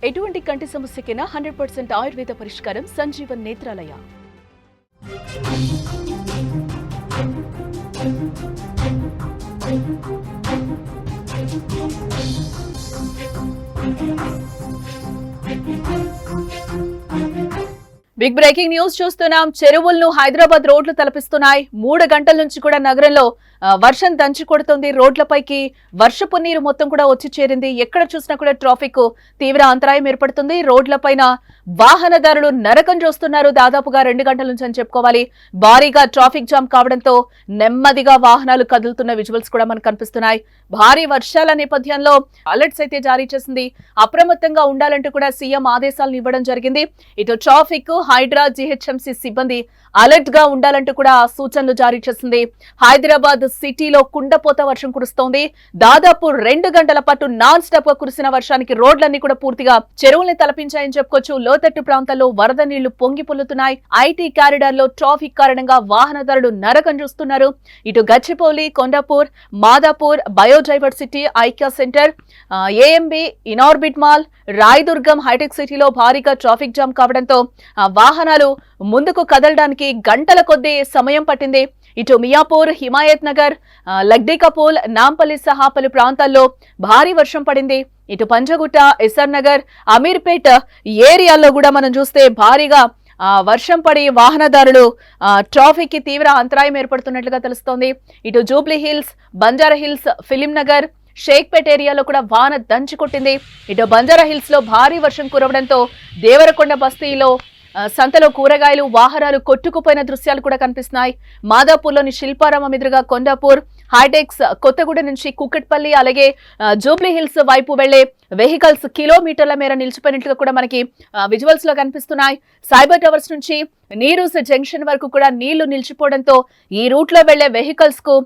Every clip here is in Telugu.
ఎటువంటి కంటి సమస్యకైనా 100% ఆయుర్వేద పరిష్కారం Sanjeevan Netralaya. Big breaking news చూస్తున్నాం. చెరువులను హైదరాబాద్ రోడ్లు తలపిస్తున్నాయి. 3 గంటల నుంచి కూడా నగరంలో వర్షం దంచి కొడుతుంది. రోడ్లపైకి వర్షపు నీరు మొత్తం కూడా వచ్చి చేరింది. ఎక్కడ చూసినా కూడా ట్రాఫిక్ తీవ్ర అంతరాయం ఏర్పడుతుంది. రోడ్లపైన వాహనదారులు నరకం చూస్తున్నారు. దాదాపుగా 2 గంటల నుంచి అని చెప్పుకోవాలి. భారీగా ట్రాఫిక్ జామ్ కావడంతో నెమ్మదిగా వాహనాలు కదులుతున్న విజువల్స్ కూడా మనకు కనిపిస్తున్నాయి. భారీ వర్షాల నేపథ్యంలో అలర్ట్స్ అయితే జారీ చేసింది. అప్రమత్తంగా ఉండాలంటూ కూడా సీఎం ఆదేశాలను ఇవ్వడం జరిగింది. ఇటు ట్రాఫిక్, హైడ్రా, జీహెచ్ఎంసీ సిబ్బంది అలర్ట్ గా ఉండాలంటూ కూడా సూచనలు జారీ చేసింది. హైదరాబాద్ సిటీలో కుండపోత వర్షం కురుస్తోంది. దాదాపు 2 గంటల పాటు నాన్ స్టాప్ గా కురిసిన వర్షానికి రోడ్లన్నీ కూడా పూర్తిగా చెరువుల్ని తలపించాయని చెప్పుకోవచ్చు. లోతట్టు ప్రాంతాల్లో వరద నీళ్లు పొంగి పొల్లుతున్నాయి. ఐటీ కారిడార్ లో ట్రాఫిక్ కారణంగా వాహనదారులు నరకం చూస్తున్నారు. ఇటు Gachibowli, Kondapur, Madhapur, biodiversity, IKEA centre, AMB, Inorbit mall, Rayadurgam, హైటెక్ సిటీలో భారీగా ట్రాఫిక్ జామ్ కావడంతో వాహనాలు ముందుకు కదలడానికి గంటల కొద్దీ సమయం పట్టింది. ఇటు మియాపూర్, హిమాయత్ నగర్, లగ్డీకపూల్, నాంపల్లి సహా పలు ప్రాంతాల్లో భారీ వర్షం పడింది. ఇటు పంజగుట్ట, ఎస్ఆర్ నగర్, అమీర్పేట్ ఏరియాల్లో కూడా మనం చూస్తే భారీగా వర్షం పడి వాహనదారులు ట్రాఫిక్ కి తీవ్ర అంతరాయం ఏర్పడుతున్నట్లుగా తెలుస్తోంది. ఇటు Jubilee hills, Banjara hills, film Nagar, Shaikpet ఏరియాలో కూడా వాన దంచి కొట్టింది. ఇటు బంజారా హిల్స్ లో భారీ వర్షం కురవడంతో దేవరకొండ బస్తీలో సంతలో కూరగాయలు, వాహనాలు కొట్టుకుపోయిన దృశ్యాలు కూడా కనిపిస్తున్నాయి. మాదాపూర్లోని శిల్పారామం ఎదురుగా కొండాపూర్, హైటెక్స్, కొత్తగూడ నుంచి కుక్కట్పల్లి, అలాగే జూబ్లీ హిల్స్ వైపు వెళ్లే వెహికల్స్ కిలోమీటర్ల మేర నిలిచిపోయినట్లుగా కూడా మనకి విజువల్స్ లో కనిపిస్తున్నాయి. సైబర్ టవర్స్ నుంచి నీరూస్ జంక్షన్ వరకు కూడా నీళ్లు నిలిచిపోవడంతో ఈ రూట్ లో వెళ్లే వెహికల్స్ కు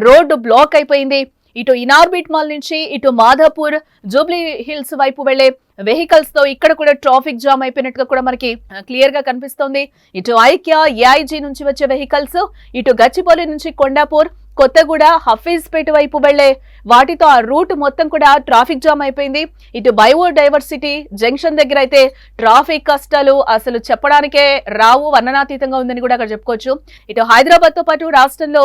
రోడ్డు బ్లాక్ అయిపోయింది. ఇటు ఇనార్బిట్ మాల్ నుంచి ఇటు మాధాపూర్, జూబ్లీ హిల్స్ వైపు వెళ్లే వెహికల్స్ తో ఇక్కడ కూడా ట్రాఫిక్ జామ్ అయిపోయినట్టుగా కూడా మనకి క్లియర్ గా కనిపిస్తోంది. ఇటు ఐక్యా, ఏఐజీ నుంచి వచ్చే వెహికల్స్, ఇటు గచ్చిబౌలి నుంచి కొండాపూర్, కొత్తగూడ, హఫీజ్పేట వైపు వెళ్లే వాటితో ఆ రూట్ మొత్తం కూడా ట్రాఫిక్ జామ్ అయిపోయింది. ఇటు బయోడైవర్సిటీ జంక్షన్ దగ్గర అయితే ట్రాఫిక్ కష్టాలు అసలు చెప్పడానికే రావు, వర్ణనాతీతంగా ఉందని కూడా అక్కడ చెప్పుకోవచ్చు. ఇటు హైదరాబాద్ తో పాటు రాష్ట్రంలో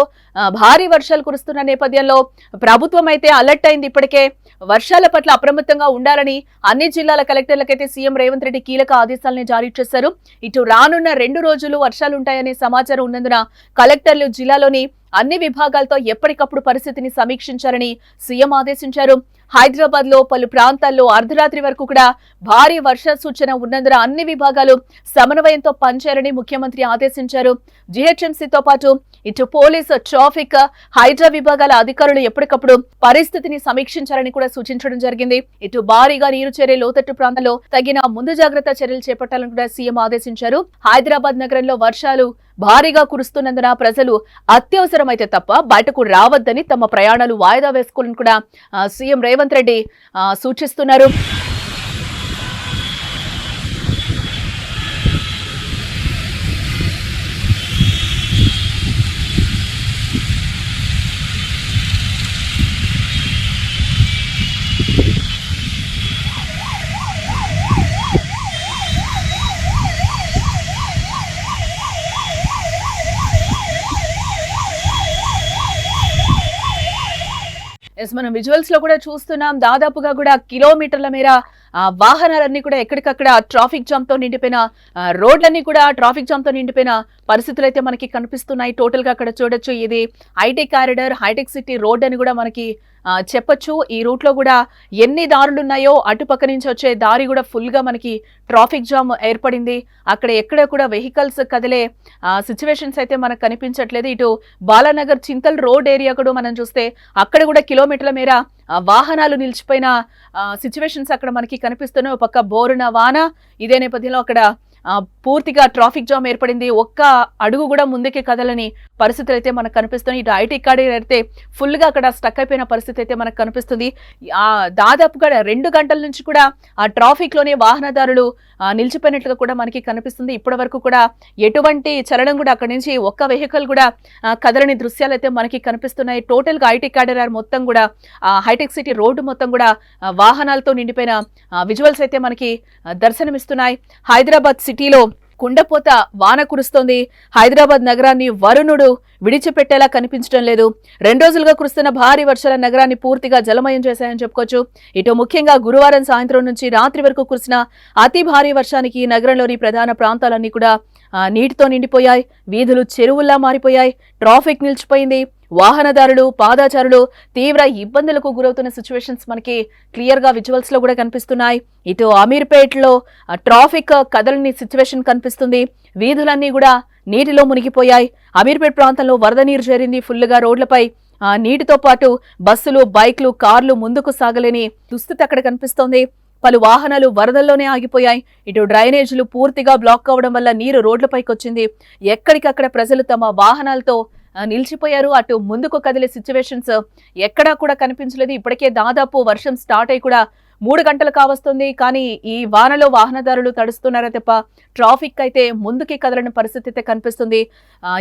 భారీ వర్షాలు కురుస్తున్న నేపథ్యంలో ప్రభుత్వం అయితే అలర్ట్ అయింది. ఇప్పటికే వర్షాల పట్ల అప్రమత్తంగా ఉండాలని అన్ని జిల్లాల కలెక్టర్లకైతే సీఎం రేవంత్ రెడ్డి కీలక ఆదేశాలను జారీ చేశారు. ఇటు రానున్న 2 రోజులు వర్షాలుంటాయనే సమాచారం ఉన్నందున కలెక్టర్లు జిల్లాలోని అన్ని విభాగాలతో ఎప్పటికప్పుడు పరిస్థితిని సమీక్షించాలని సీఎం ఆదేశించారు. హైదరాబాద్ లో పలు ప్రాంతాల్లో అర్ధరాత్రి వరకు కూడా భారీ వర్ష సూచన ఉన్నందున అన్ని విభాగాలు సమన్వయంతో పనిచేయాలని ముఖ్యమంత్రి ఆదేశించారు. జీహెచ్ఎంసీతో పాటు ఇటు పోలీసు, ట్రాఫిక్, హైడ్రా విభాగాల అధికారులు ఎప్పటికప్పుడు పరిస్థితిని సమీక్షించాలని కూడా సూచించడం జరిగింది. ఇటు భారీగా నీరు చేరే లోతట్టు ప్రాంతాల్లో తగిన ముందు జాగ్రత్త చర్యలు చేపట్టాలని కూడా సీఎం ఆదేశించారు. హైదరాబాద్ నగరంలో వర్షాలు భారీగా కురుస్తున్నందున ప్రజలు అత్యవసరమైతే తప్ప బయటకు రావద్దని, తమ ప్రయాణాలు వాయిదా వేసుకోవాలని కూడా సీఎం రేవంత్ రెడ్డి సూచిస్తున్నారు. మనం విజువల్స్ లో కూడా చూస్తున్నాం. దాదాపుగా కూడా కిలోమీటర్ల మేర వాహనాలన్నీ కూడా ఎక్కడికక్కడ ట్రాఫిక్ జామ్ తో నిండిపోయిన రోడ్లన్నీ కూడా ట్రాఫిక్ జామ్ తో నిండిపోయిన పరిస్థితులు అయితే మనకి కనిపిస్తున్నాయి. టోటల్ గా అక్కడ చూడొచ్చు, ఇది ఐటీ కారిడార్, హైటెక్ సిటీ రోడ్ అని కూడా మనకి చెప్పొచ్చు. ఈ రూట్ లో కూడా ఎన్ని దారులు ఉన్నాయో అటుపక్క నుంచి వచ్చే దారి కూడా ఫుల్ గా మనకి ట్రాఫిక్ జామ్ ఏర్పడింది. అక్కడ ఎక్కడ కూడా వెహికల్స్ కదిలే సిచ్యువేషన్స్ అయితే మనకు కనిపించట్లేదు. ఇటు బాలానగర్, చింతల్ రోడ్ ఏరియా కూడా మనం చూస్తే అక్కడ కూడా కిలోమీటర్ల మేర వాహనాలు నిలిచిపోయిన సిచ్యువేషన్స్ అక్కడ మనకి కనిపిస్తున్నాయి. ఒక పక్క బోరున వాన, ఇదే నేపథ్యంలో అక్కడ పూర్తిగా ట్రాఫిక్ జామ్ ఏర్పడింది. ఒక్క అడుగు కూడా ముందుకి కదలని పరిస్థితులు అయితే మనకు కనిపిస్తున్నాయి. ఇటు ఐటీ కారిడార్ అయితే ఫుల్ గా అక్కడ స్టక్ అయిపోయిన పరిస్థితి అయితే మనకు కనిపిస్తుంది. దాదాపుగా 2 గంటల నుంచి కూడా ఆ ట్రాఫిక్ లోనే వాహనదారులు నిలిచిపోయినట్లుగా కూడా మనకి కనిపిస్తుంది. ఇప్పటి వరకు కూడా ఎటువంటి చలనం కూడా అక్కడి నుంచి ఒక్క వెహికల్ కూడా కదలని దృశ్యాలు అయితే మనకి కనిపిస్తున్నాయి. టోటల్ గా ఐటీ కారిడార్ మొత్తం కూడా హైటెక్ సిటీ రోడ్డు మొత్తం కూడా వాహనాలతో నిండిపోయిన విజువల్స్ అయితే మనకి దర్శనమిస్తున్నాయి. హైదరాబాద్ సిటీలో కుండపోత వాన కురుస్తోంది. హైదరాబాద్ నగరాన్ని వరుణుడు విడిచిపెట్టేలా కనిపించడం లేదు. 2 రోజులుగా కురుస్తున్న భారీ వర్షాల నగరాన్ని పూర్తిగా జలమయం చేశాయని చెప్పుకోవచ్చు. ఇటు ముఖ్యంగా గురువారం సాయంత్రం నుంచి రాత్రి వరకు కురిసిన అతి భారీ వర్షానికి నగరంలోని ప్రధాన ప్రాంతాలన్నీ కూడా నీటితో నిండిపోయాయి. వీధులు చెరువుల్లా మారిపోయాయి. ట్రాఫిక్ నిలిచిపోయింది. వాహనదారులు, పాదాచారులు తీవ్ర ఇబ్బందులకు గురవుతున్న సిచ్యువేషన్స్ మనకి క్లియర్ గా విజువల్స్ లో కూడా కనిపిస్తున్నాయి. ఇటు అమీర్పేట్లో ట్రాఫిక్ కదలని సిచ్యువేషన్ కనిపిస్తుంది. వీధులన్నీ కూడా నీటిలో మునిగిపోయాయి. అమీర్పేట్ ప్రాంతంలో వరద నీరు చేరింది. ఫుల్గా రోడ్లపై నీటితో పాటు బస్సులు, బైక్లు, కార్లు ముందుకు సాగలేని దుస్థితి అక్కడ కనిపిస్తోంది. పలు వాహనాలు వరదల్లోనే ఆగిపోయాయి. ఇటు డ్రైనేజీలు పూర్తిగా బ్లాక్ అవడం వల్ల నీరు రోడ్లపైకి వచ్చింది. ఎక్కడికక్కడ ప్రజలు తమ వాహనాలతో నిలిచిపోయారు. అటు ముందుకు కదిలే సిచ్యువేషన్స్ ఎక్కడా కూడా కనిపించలేదు. ఇప్పటికే దాదాపు వర్షం స్టార్ట్ అయి కూడా 3 గంటలు కావస్తుంది. కానీ ఈ వానలో వాహనదారులు తడుస్తున్నారే తప్ప ట్రాఫిక్ అయితే ముందుకి కదలని పరిస్థితి అయితే కనిపిస్తుంది.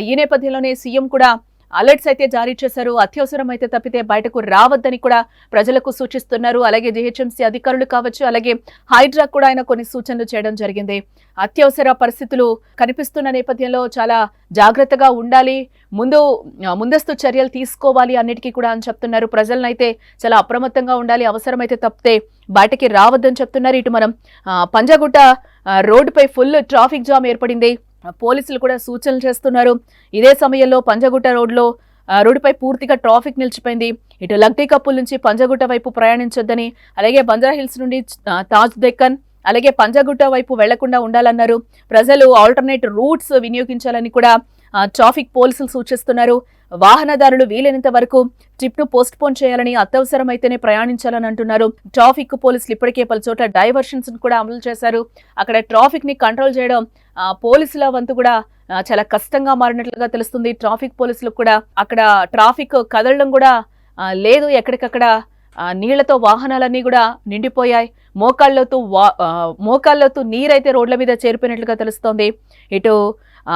ఈ నేపథ్యంలోనే సీఎం కూడా అలర్ట్స్ అయితే జారీ చేశారు. అత్యవసరం అయితే తప్పితే బయటకు రావద్దని కూడా ప్రజలకు సూచిస్తున్నారు. అలాగే జీహెచ్ఎంసీ అధికారులు కావచ్చు, అలాగే హైడ్రా కూడా ఆయన కొన్ని సూచనలు చేయడం జరిగింది. అత్యవసర పరిస్థితులు కనిపిస్తున్న నేపథ్యంలో చాలా జాగ్రత్తగా ఉండాలి, ముందస్తు చర్యలు తీసుకోవాలి అన్నిటికీ కూడా అని చెప్తున్నారు. ప్రజలను అయితే చాలా అప్రమత్తంగా ఉండాలి, అవసరమైతే తప్పితే బయటకి రావద్దని చెప్తున్నారు. ఇటు మనం పంజాగుట్ట రోడ్డుపై ఫుల్ ట్రాఫిక్ జామ్ ఏర్పడింది. పోలీసులు కూడా సూచనలు చేస్తున్నారు. ఇదే సమయంలో పంజాగుట్ట రోడ్డుపై పూర్తిగా ట్రాఫిక్ నిలిచిపోయింది. ఇటు లగ్డీ కప్పుల నుంచి పంజాగుట్ట వైపు ప్రయాణించొద్దని, అలాగే బంజారా హిల్స్ నుండి తాజ్ డెక్కన్, అలాగే పంజాగుట్ట వైపు వెళ్లకుండా ఉండాలన్నారు. ప్రజలు ఆల్టర్నేట్ రూట్స్ వినియోగించాలని కూడా ట్రాఫిక్ పోలీసులు సూచిస్తున్నారు. వాహనదారులు వీలైనంత వరకు ట్రిప్ ను పోస్ట్ పోన్ చేయాలని, అత్యవసరమైతేనే ప్రయాణించాలని అంటున్నారు. ట్రాఫిక్ పోలీసులు ఇప్పటికే పలు చోట్ల డైవర్షన్స్ కూడా అమలు చేశారు. అక్కడ ట్రాఫిక్ ని కంట్రోల్ చేయడం పోలీసుల వంతు కూడా చాలా కష్టంగా మారినట్లుగా తెలుస్తుంది. ట్రాఫిక్ పోలీసులకు కూడా అక్కడ ట్రాఫిక్ కదలడం కూడా లేదు. ఎక్కడికక్కడ నీళ్లతో వాహనాలన్నీ కూడా నిండిపోయాయి. మోకాళ్లతో నీరైతే రోడ్ల మీద చేరిపోయినట్లుగా తెలుస్తోంది. ఇటు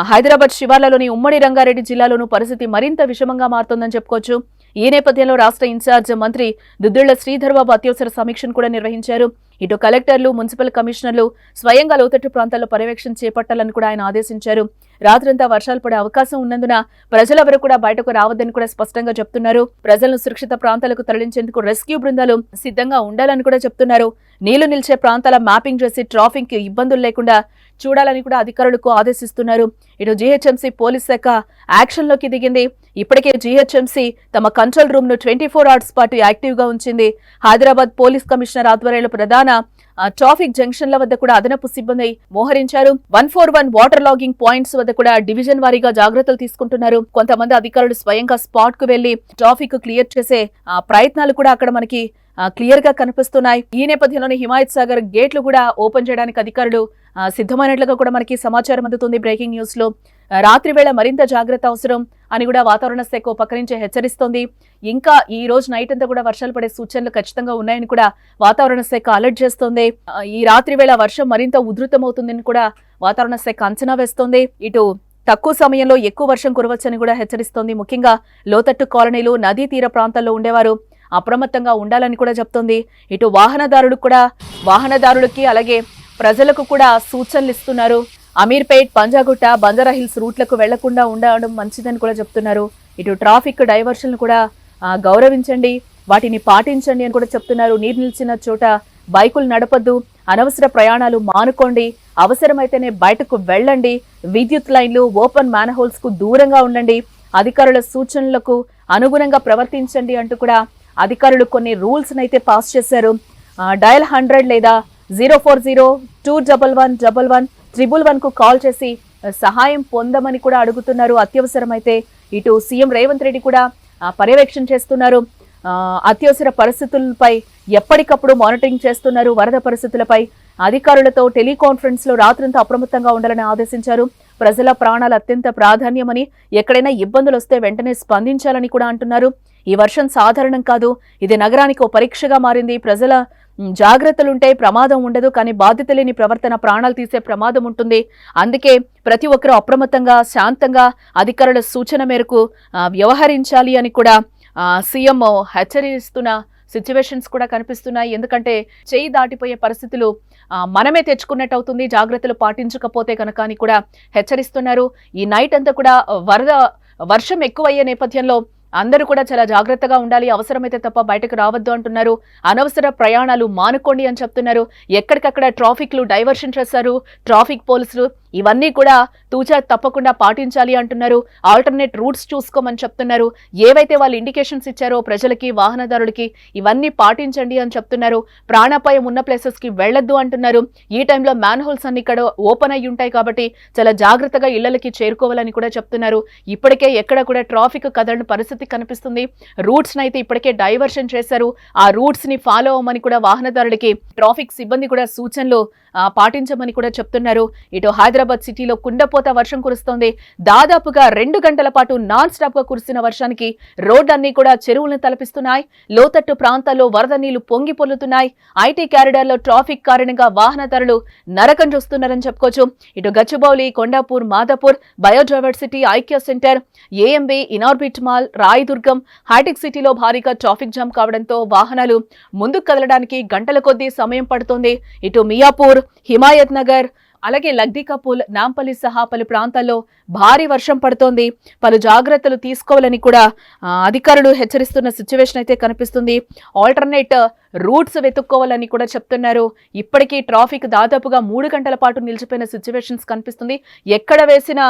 హైదరాబాద్ శివార్లలోని ఉమ్మడి రంగారెడ్డి జిల్లాలోనూ పరిస్థితి మరింత విషమంగా మారుతోందని చెప్పుకోవచ్చు. ఈ నేపథ్యంలో రాష్ట్ర ఇన్ఛార్జ్ మంత్రి దుద్దిళ్ల శ్రీధర్ బాబు అత్యవసర సమీక్షను కూడా నిర్వహించారు. ఇటు కలెక్టర్లు, మున్సిపల్ కమిషనర్లు స్వయంగా లోతట్టు ప్రాంతాల్లో పర్యవేక్షణ చేపట్టాలని కూడా ఆయన ఆదేశించారు. రాత్రంతా వర్షాలు పడే అవకాశం ఉన్నందున ప్రజలెవరూ కూడా బయటకు రావద్దని కూడా స్పష్టంగా చెప్తున్నారు. ప్రజలను సురక్షిత ప్రాంతాలకు తరలించేందుకు రెస్క్యూ బృందాలు సిద్ధంగా ఉండాలని కూడా చెప్తున్నారు. నీళ్లు నిలిచే ప్రాంతాల మ్యాపింగ్ చేసి ట్రాఫిక్ ఇబ్బందులు లేకుండా చూడాలని కూడా అధికారులకు ఆదేశిస్తున్నారు. ఇటు జీహెచ్ఎంసీ పోలీస్ శాఖ యాక్షన్ లోకి దిగింది. ఇప్పటికే జీహెచ్ఎంసీ తమ కంట్రోల్ రూమ్ ను 24 hours పాటు యాక్టివ్ గా ఉంచింది. హైదరాబాద్ పోలీస్ కమిషనర్ ఆధ్వర్యంలో ప్రధాన ట్రాఫిక్ జంక్షన్ల వద్ద కూడా అదనపు సిబ్బంది మోహరించారు. 141 వాటర్ లాగింగ్ పాయింట్స్ వద్ద కూడా డివిజన్ వారీగా జాగ్రత్తలు తీసుకుంటున్నారు. కొంతమంది అధికారులు స్వయంగా స్పాట్ కు వెళ్లి ట్రాఫిక్ క్లియర్ చేసే ప్రయత్నాలు కూడా అక్కడ మనకి క్లియర్ గా కనిపిస్తున్నాయి. ఈ నేపథ్యంలోనే హిమాయత్ సాగర్ గేట్లు కూడా ఓపెన్ చేయడానికి అధికారులు సిద్ధమైనట్లుగా కూడా మనకి సమాచారం అందుతుంది. బ్రేకింగ్ న్యూస్ లో రాత్రి వేళ మరింత జాగ్రత్త అవసరం అని కూడా వాతావరణ శాఖ ఉపకరించి హెచ్చరిస్తోంది. ఇంకా ఈ రోజు నైట్ అంతా కూడా వర్షాలు పడే సూచనలు ఖచ్చితంగా ఉన్నాయని కూడా వాతావరణ శాఖ అలర్ట్ చేస్తోంది. ఈ రాత్రి వేళ వర్షం మరింత ఉధృతమవుతుందని కూడా వాతావరణ శాఖ అంచనా వేస్తోంది. ఇటు తక్కువ సమయంలో ఎక్కువ వర్షం కురవచ్చని కూడా హెచ్చరిస్తోంది. ముఖ్యంగా లోతట్టు కాలనీలు, నదీ తీర ప్రాంతాల్లో ఉండేవారు అప్రమత్తంగా ఉండాలని కూడా చెప్తోంది. ఇటు వాహనదారులకి అలాగే ప్రజలకు కూడా సూచనలు ఇస్తున్నారు. అమీర్పేట్, పంజాగుట్ట, బంజారా హిల్స్ రూట్లకు వెళ్లకుండా ఉండడం మంచిదని కూడా చెప్తున్నారు. ఇటు ట్రాఫిక్ డైవర్షన్లు కూడా గౌరవించండి, వాటిని పాటించండి అని కూడా చెప్తున్నారు. నీరు నిలిచిన చోట బైకులు నడపద్దు, అనవసర ప్రయాణాలు మానుకోండి, అవసరమైతేనే బయటకు వెళ్ళండి, విద్యుత్ లైన్లు, ఓపెన్ మ్యాన్హోల్స్ కు దూరంగా ఉండండి, అధికారుల సూచనలకు అనుగుణంగా ప్రవర్తించండి అంటూ కూడా అధికారులు కొన్ని రూల్స్ అయితే పాస్ చేశారు. డయల్ 100 లేదా 040-211-1111 కు కాల్ చేసి సహాయం పొందమని కూడా అడుగుతున్నారు. అత్యవసరమైతే ఇటు సీఎం రేవంత్ రెడ్డి కూడా పర్యవేక్షణ చేస్తున్నారు. అత్యవసర పరిస్థితులపై ఎప్పటికప్పుడు మానిటరింగ్ చేస్తున్నారు. వరద పరిస్థితులపై అధికారులతో టెలికాన్ఫరెన్స్ లో రాత్రంతా అప్రమత్తంగా ఉండాలని ఆదేశించారు. ప్రజల ప్రాణాలు అత్యంత ప్రాధాన్యమని, ఎక్కడైనా ఇబ్బందులు వస్తే వెంటనే స్పందించాలని కూడా అంటున్నారు. ఈ వర్షం సాధారణం కాదు, ఇది నగరానికి ఓ పరీక్షగా మారింది. ప్రజల జాగ్రత్తలుంటే ప్రమాదం ఉండదు, కానీ బాధ్యత లేని ప్రవర్తన ప్రాణాలు తీసే ప్రమాదం ఉంటుంది. అందుకే ప్రతి ఒక్కరూ అప్రమత్తంగా, శాంతంగా అధికారుల సూచన మేరకు వ్యవహరించాలి అని కూడా సీఎం హెచ్చరిస్తున్న సిచ్యువేషన్స్ కూడా కనిపిస్తున్నాయి. ఎందుకంటే చేయి దాటిపోయే పరిస్థితులు మనమే తెచ్చుకున్నట్టు అవుతుంది జాగ్రత్తలు పాటించకపోతే కనుక అని కూడా హెచ్చరిస్తున్నారు. ఈ నైట్ అంతా కూడా వర్షం ఎక్కువయ్యే నేపథ్యంలో అందరూ కూడా చాలా జాగ్రత్తగా ఉండాలి, అవసరమైతే తప్ప బయటకు రావద్దు అంటున్నారు. అనవసర ప్రయాణాలు మానుకోండి అని చెప్తున్నారు. ఎక్కడికక్కడ ట్రాఫిక్లు డైవర్షన్ చేస్తారు ట్రాఫిక్ పోలీసులు, ఇవన్నీ కూడా తూచా తప్పకుండా పాటించాలి అంటున్నారు. ఆల్టర్నేట్ రూట్స్ చూసుకోమని చెప్తున్నారు. ఏవైతే వాళ్ళు ఇండికేషన్స్ ఇచ్చారో ప్రజలకి, వాహనదారులకి ఇవన్నీ పాటించండి అని చెప్తున్నారు. ప్రాణాపాయం ఉన్న ప్లేసెస్ కి వెళ్లొద్దు అంటున్నారు. ఈ టైంలో మ్యాన్ హోల్స్ అన్ని ఇక్కడ ఓపెన్ అయ్యి ఉంటాయి కాబట్టి చాలా జాగ్రత్తగా ఇళ్లకి చేరుకోవాలని కూడా చెప్తున్నారు. ఇప్పటికే ఎక్కడ కూడా ట్రాఫిక్ కదలని పరిస్థితి కనిపిస్తుంది. రూట్స్ నైతే ఇప్పటికే డైవర్షన్ చేశారు. ఆ రూట్స్ ని ఫాలో అవ్వమని కూడా వాహనదారులకి ట్రాఫిక్ సిబ్బంది కూడా సూచనలు పాటించమని కూడా చెప్తున్నారు. ఇటు హైదరాబాద్ సిటీలో కుండపోత వర్షం కురుస్తోంది. దాదాపుగా 2 గంటల పాటు నాన్ స్టాప్ గా కురిసిన వర్షానికి రోడ్లన్నీ కూడా చెరువులను తలపిస్తున్నాయి. లోతట్టు ప్రాంతాల్లో వరద నీళ్లు పొంగి పొల్లుతున్నాయి. ఐటీ క్యారిడార్ లో ట్రాఫిక్ కారణంగా వాహనదారులు నరకం చూస్తున్నారని చెప్పుకోవచ్చు. ఇటు Gachibowli, Kondapur, Madhapur, biodiversity, IKEA centre, AMB, Inorbit mall, Rayadurgam, హైటెక్ సిటీలో భారీగా ట్రాఫిక్ జామ్ కావడంతో వాహనాలు ముందుకు కదలడానికి గంటల కొద్దీ సమయం పడుతోంది. ఇటు మియాపూర్, హిమాయత్ నగర్, అలాగే లగ్దికాపూల్, నాంపల్లి సహా పలు ప్రాంతాల్లో భారీ వర్షం పడుతోంది. పలు జాగ్రత్తలు తీసుకోవాలని కూడా అధికారులు హెచ్చరిస్తున్న సిచ్యువేషన్ అయితే కనిపిస్తుంది. ఆల్టర్నేట్ రూట్స్ వెతుక్కోవాలని కూడా చెప్తున్నారు. ఇప్పటికీ ట్రాఫిక్ దాదాపుగా 3 గంటల పాటు నిలిచిపోయిన సిచ్యువేషన్స్ కనిపిస్తుంది. ఎక్కడ వేసిన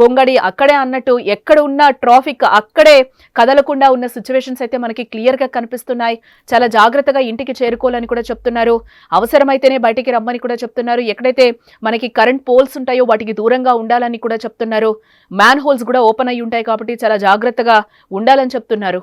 గొంగడి అక్కడే అన్నట్టు ఎక్కడ ఉన్న ట్రాఫిక్ అక్కడే కదలకుండా ఉన్న సిచ్యువేషన్స్ అయితే మనకి క్లియర్ గా కనిపిస్తున్నాయి. చాలా జాగ్రత్తగా ఇంటికి చేరుకోవాలని కూడా చెప్తున్నారు. అవసరమైతేనే బయటికి రమ్మని కూడా చెప్తున్నారు. ఎక్కడైతే మనకి కరెంట్ పోల్స్ ఉంటాయో వాటికి దూరంగా ఉండాలని కూడా చెప్తున్నారు. మ్యాన్ హోల్స్ కూడా ఓపెన్ అయ్యి ఉంటాయి కాబట్టి చాలా జాగ్రత్తగా ఉండాలని చెప్తున్నారు.